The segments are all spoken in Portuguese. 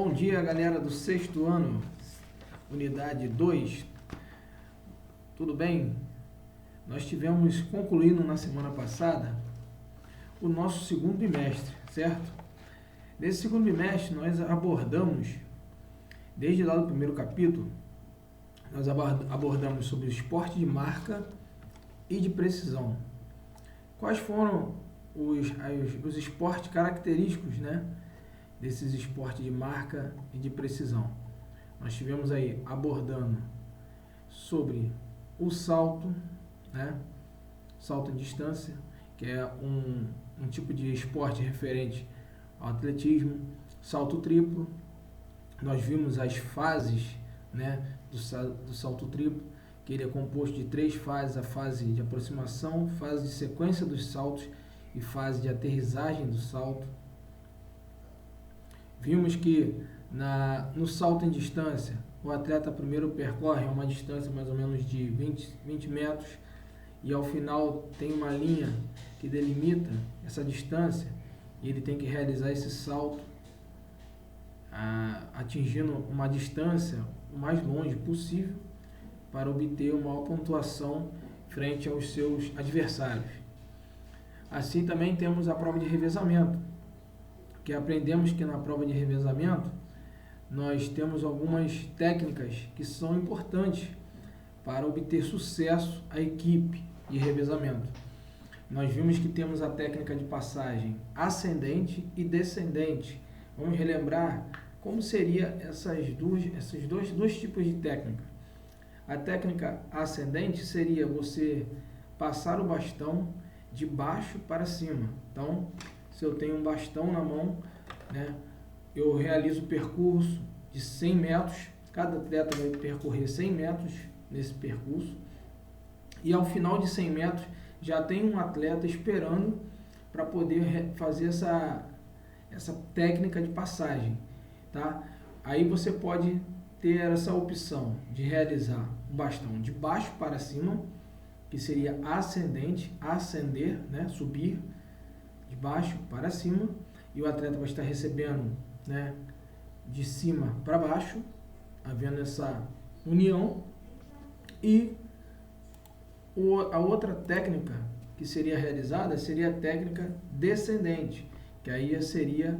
Bom dia, galera do sexto ano, unidade 2. Tudo bem? Nós tivemos concluindo na semana passada o nosso segundo bimestre, certo? Nesse segundo bimestre nós abordamos, desde lá do primeiro capítulo, nós abordamos sobre o esporte de marca e de precisão. Quais foram os esportes característicos, né, desses esportes de marca e de precisão? Nós tivemos aí abordando sobre o salto, né, salto em distância, que é um tipo de esporte referente ao atletismo, salto triplo. Nós vimos as fases, né, do salto triplo, que ele é composto de 3 fases: a fase de aproximação, fase de sequência dos saltos e fase de aterrissagem do salto. Vimos que no salto em distância, o atleta primeiro percorre uma distância mais ou menos de 20 metros e ao final tem uma linha que delimita essa distância e ele tem que realizar esse salto atingindo uma distância o mais longe possível para obter uma maior pontuação frente aos seus adversários. Assim também temos a prova de revezamento, que aprendemos que na prova de revezamento nós temos algumas técnicas que são importantes para obter sucesso à equipe de revezamento. Nós vimos que temos a técnica de passagem ascendente e descendente. Vamos relembrar como seria esses dois tipos de técnica. A técnica ascendente seria você passar o bastão de baixo para cima. Então, se eu tenho um bastão na mão, né, eu realizo o percurso de 100 metros, cada atleta vai percorrer 100 metros nesse percurso, e ao final de 100 metros já tem um atleta esperando para poder fazer essa técnica de passagem, tá? Aí você pode ter essa opção de realizar o bastão de baixo para cima, que seria ascendente, ascender, né, subir de baixo para cima, e o atleta vai estar recebendo, né, de cima para baixo, havendo essa união. E a outra técnica que seria realizada seria a técnica descendente, que aí seria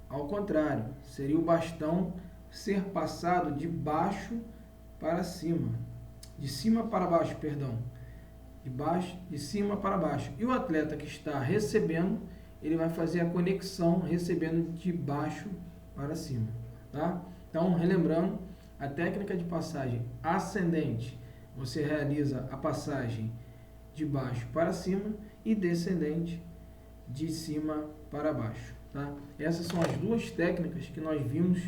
ao contrário, seria o bastão ser passado de baixo para cima, de cima para baixo, perdão, de cima para baixo. E o atleta que está recebendo, ele vai fazer a conexão recebendo de baixo para cima, tá? Então, relembrando, a técnica de passagem ascendente, você realiza a passagem de baixo para cima, e descendente, de cima para baixo, tá? Essas são as duas técnicas que nós vimos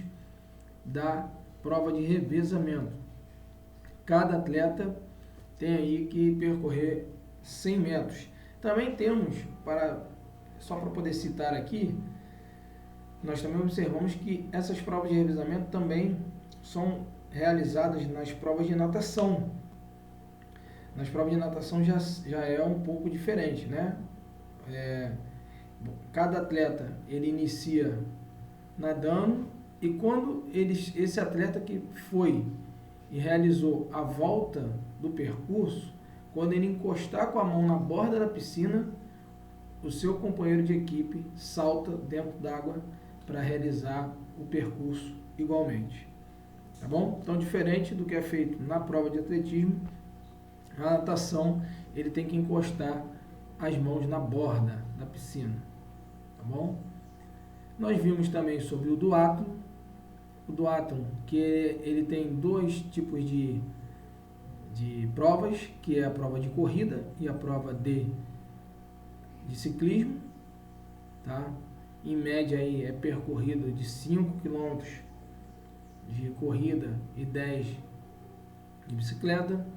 da prova de revezamento. Cada atleta tem aí que percorrer 100 metros. Também temos, só para poder citar aqui, nós também observamos que essas provas de revezamento também são realizadas nas provas de natação. Nas provas de natação já é um pouco diferente, né? Cada atleta ele inicia nadando, e quando esse atleta que foi e realizou a volta do percurso, quando ele encostar com a mão na borda da piscina, o seu companheiro de equipe salta dentro d'água para realizar o percurso igualmente. Tá bom? Então, diferente do que é feito na prova de atletismo, na natação ele tem que encostar as mãos na borda da piscina. Tá bom? Nós vimos também sobre o duatlon. O duatlon, que ele tem 2 tipos de provas, que é a prova de corrida e a prova de ciclismo, tá? Em média aí é percorrido de 5 km de corrida e 10 de bicicleta.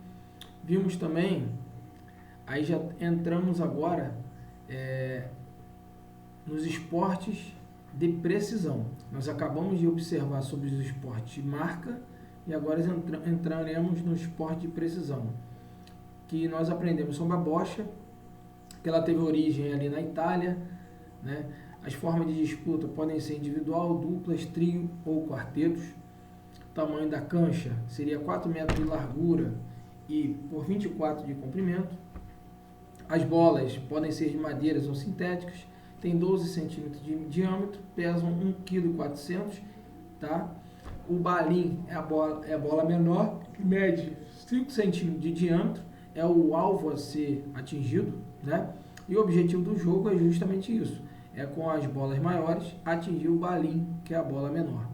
Vimos também, aí já entramos agora nos esportes de precisão. Nós acabamos de observar sobre os esportes de marca e agora entraremos no esporte de precisão, que nós aprendemos sobre a bocha, que ela teve origem ali na Itália, né? As formas de disputa podem ser individual, duplas, trio ou quartetos. O tamanho da cancha seria 4 metros de largura e por 24 de comprimento. As bolas podem ser de madeiras ou sintéticas, tem 12 centímetros de diâmetro, pesam 1,4 kg, tá? O balim é a bola menor, que mede 5 centímetros de diâmetro, é o alvo a ser atingido, né? E o objetivo do jogo é justamente isso, é com as bolas maiores atingir o balim, que é a bola menor.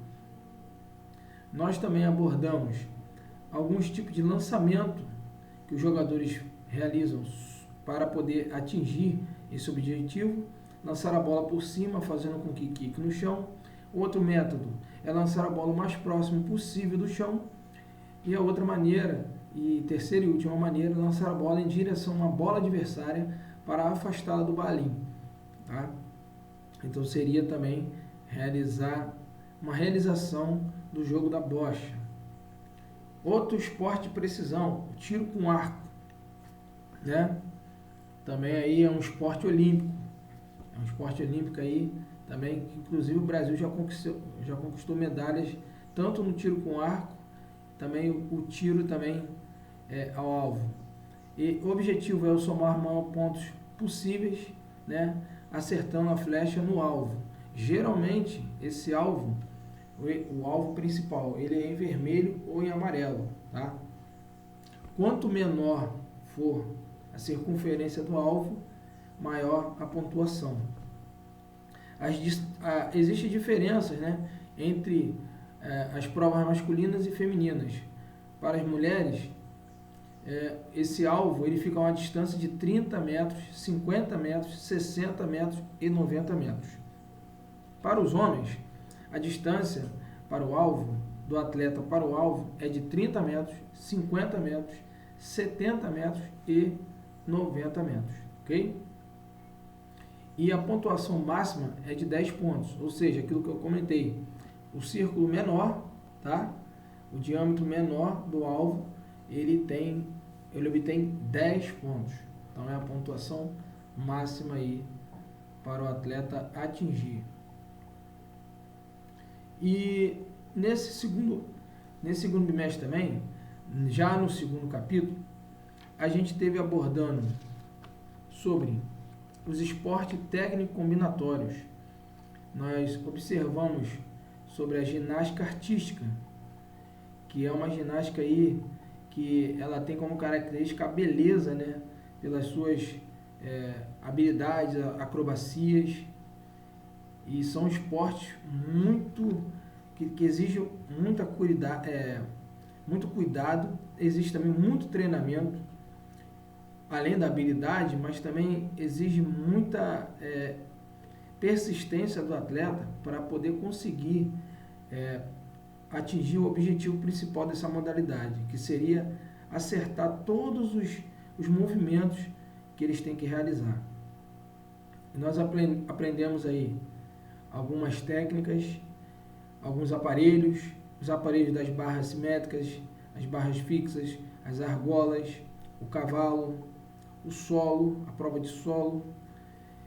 Nós também abordamos alguns tipos de lançamento que os jogadores realizam para poder atingir esse objetivo. Lançar a bola por cima, fazendo com que quique no chão. Outro método é lançar a bola o mais próximo possível do chão. E a outra maneira, e terceira e última maneira, é lançar a bola em direção a uma bola adversária para afastá-la do balim. Tá? Então seria também uma realização do jogo da bocha. Outro esporte de precisão, o tiro com arco, né? Também aí é um esporte olímpico. É um esporte olímpico aí também, que inclusive o Brasil já conquistou medalhas tanto no tiro com arco, também o tiro também ao alvo. E o objetivo é o somar maior pontos possíveis, né, acertando a flecha no alvo. Geralmente esse alvo, o alvo principal, ele é em vermelho ou em amarelo, tá? Quanto menor for a circunferência do alvo, maior a pontuação. Existem diferenças, né, entre as provas masculinas e femininas. Para as mulheres, esse alvo ele fica a uma distância de 30 metros, 50 metros, 60 metros e 90 metros. Para os homens, a distância para o alvo, do atleta para o alvo, é de 30 metros, 50 metros, 70 metros e 90 metros, ok? E a pontuação máxima é de 10 pontos, ou seja, aquilo que eu comentei, o círculo menor, tá? O diâmetro menor do alvo, ele obtém 10 pontos. Então é a pontuação máxima aí para o atleta atingir. E nesse segundo bimestre também, já no segundo capítulo, a gente teve abordando sobre os esportes técnico-combinatórios. Nós observamos sobre a ginástica artística, que é uma ginástica aí que ela tem como característica a beleza, né, pelas suas habilidades, acrobacias, e são esportes que exigem muito cuidado, existe também muito treinamento, além da habilidade, mas também exige muita persistência do atleta para poder conseguir atingir o objetivo principal dessa modalidade, que seria acertar todos os movimentos que eles têm que realizar. E nós aprendemos aí algumas técnicas, alguns aparelhos, os aparelhos das barras simétricas, as barras fixas, as argolas, o cavalo, o solo, a prova de solo,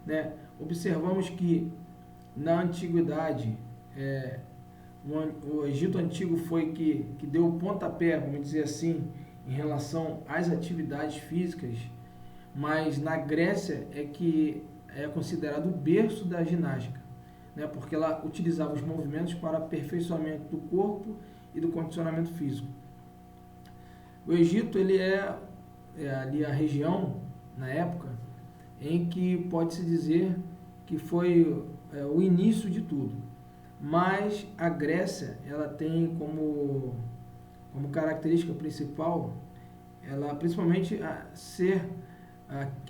né? Observamos que na antiguidade, o Egito Antigo foi que deu o pontapé, vamos dizer assim, em relação às atividades físicas, mas na Grécia é que é considerado o berço da ginástica, né? Porque ela utilizava os movimentos para aperfeiçoamento do corpo e do condicionamento físico. O Egito ele é ali a região, na época, em que pode-se dizer que foi o início de tudo. Mas a Grécia, ela tem como característica principal, ela principalmente ser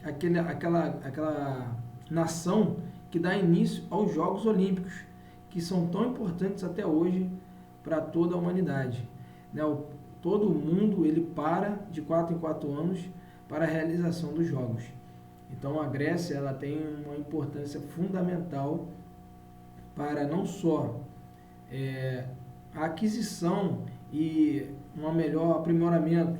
aquela nação que dá início aos Jogos Olímpicos, que são tão importantes até hoje para toda a humanidade, né? Todo mundo ele para de 4 em 4 anos para a realização dos Jogos. Então a Grécia ela tem uma importância fundamental para não só a aquisição e um melhor aprimoramento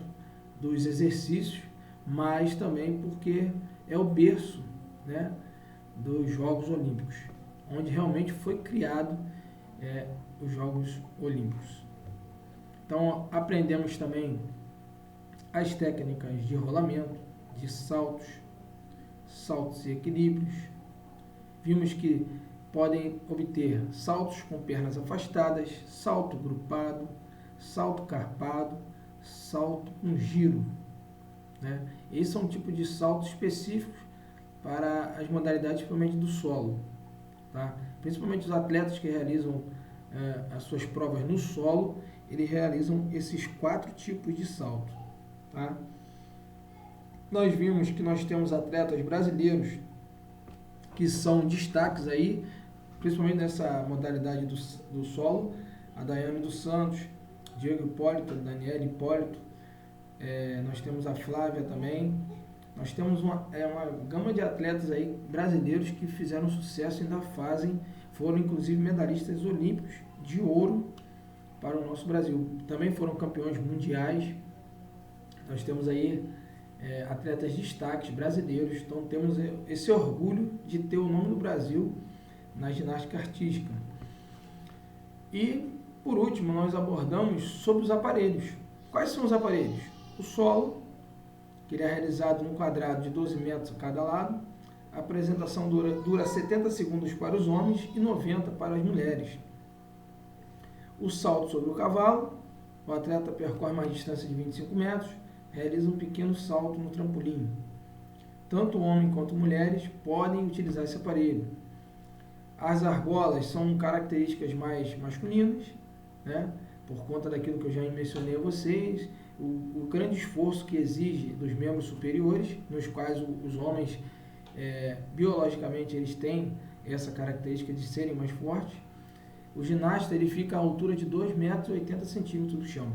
dos exercícios, mas também porque é o berço, né, dos Jogos Olímpicos, onde realmente foi criado os Jogos Olímpicos. Então, aprendemos também as técnicas de rolamento, de saltos e equilíbrios. Vimos que podem obter saltos com pernas afastadas, salto grupado, salto carpado, salto com giro, né? Esse é um tipo de salto específico para as modalidades, principalmente do solo, tá? Principalmente os atletas que realizam as suas provas no solo, eles realizam esses 4 tipos de salto, tá? Nós vimos que nós temos atletas brasileiros que são destaques aí, principalmente nessa modalidade do solo, a Daiane dos Santos, Diego Hipólito, Daniela Hipólito, nós temos a Flávia também. Nós temos uma gama de atletas aí brasileiros que fizeram sucesso e ainda foram inclusive medalhistas olímpicos de ouro para o nosso Brasil. Também foram campeões mundiais. Nós temos aí atletas destaques brasileiros, então temos esse orgulho de ter o nome do Brasil na ginástica artística. E, por último, nós abordamos sobre os aparelhos. Quais são os aparelhos? O solo, que ele é realizado num quadrado de 12 metros a cada lado. A apresentação dura 70 segundos para os homens e 90 para as mulheres. O salto sobre o cavalo, o atleta percorre uma distância de 25 metros, realiza um pequeno salto no trampolim. Tanto homens quanto mulheres podem utilizar esse aparelho. As argolas são características mais masculinas, né? Por conta daquilo que eu já mencionei a vocês, o grande esforço que exige dos membros superiores, nos quais os homens, biologicamente, eles têm essa característica de serem mais fortes. O ginasta ele fica à altura de 2,80 metros do chão.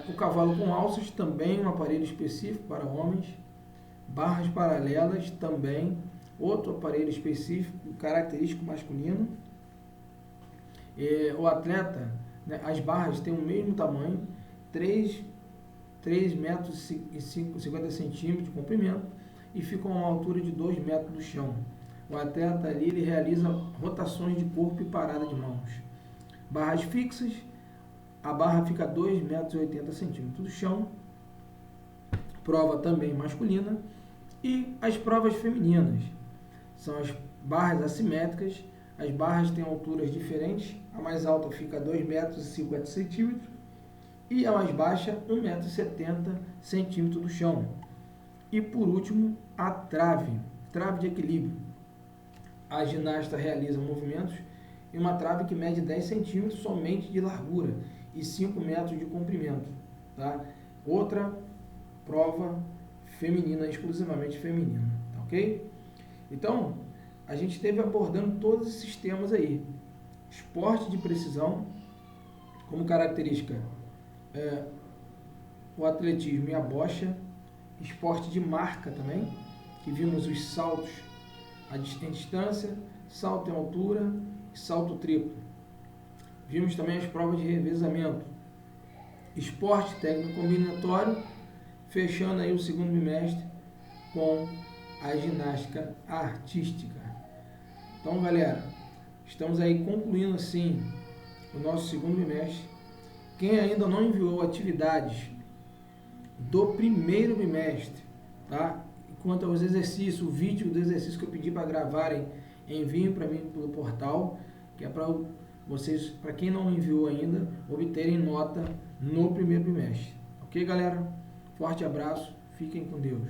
O cavalo com alças, também um aparelho específico para homens. Barras paralelas, também outro aparelho específico, característico masculino. O atleta, né, as barras têm o mesmo tamanho, 3 metros e 50 centímetros de comprimento e ficam a uma altura de 2 metros do chão. O atleta ali ele realiza rotações de corpo e parada de mãos. Barras fixas, a barra fica a 2,80 metros do chão. Prova também masculina. E as provas femininas são as barras assimétricas. As barras têm alturas diferentes. A mais alta fica a 2,50 metros e a mais baixa 1,70 metros do chão. E por último, a trave de equilíbrio. A ginasta realiza movimentos em uma trave que mede 10 centímetros somente de largura e 5 metros de comprimento, tá? Outra prova feminina, exclusivamente feminina, tá ok? Então, a gente esteve abordando todos esses temas aí. Esporte de precisão, como característica, o atletismo e a bocha. Esporte de marca também, que vimos os saltos em distância, salto em altura e salto triplo. Vimos também as provas de revezamento. Esporte técnico combinatório, fechando aí o segundo bimestre com a ginástica artística. Então, galera, estamos aí concluindo assim o nosso segundo bimestre. Quem ainda não enviou atividades do primeiro bimestre, tá? Quanto aos exercícios, o vídeo do exercício que eu pedi para gravarem, enviem para mim pelo portal, que é para vocês, para quem não enviou ainda, obterem nota no primeiro bimestre. Ok, galera? Forte abraço, fiquem com Deus.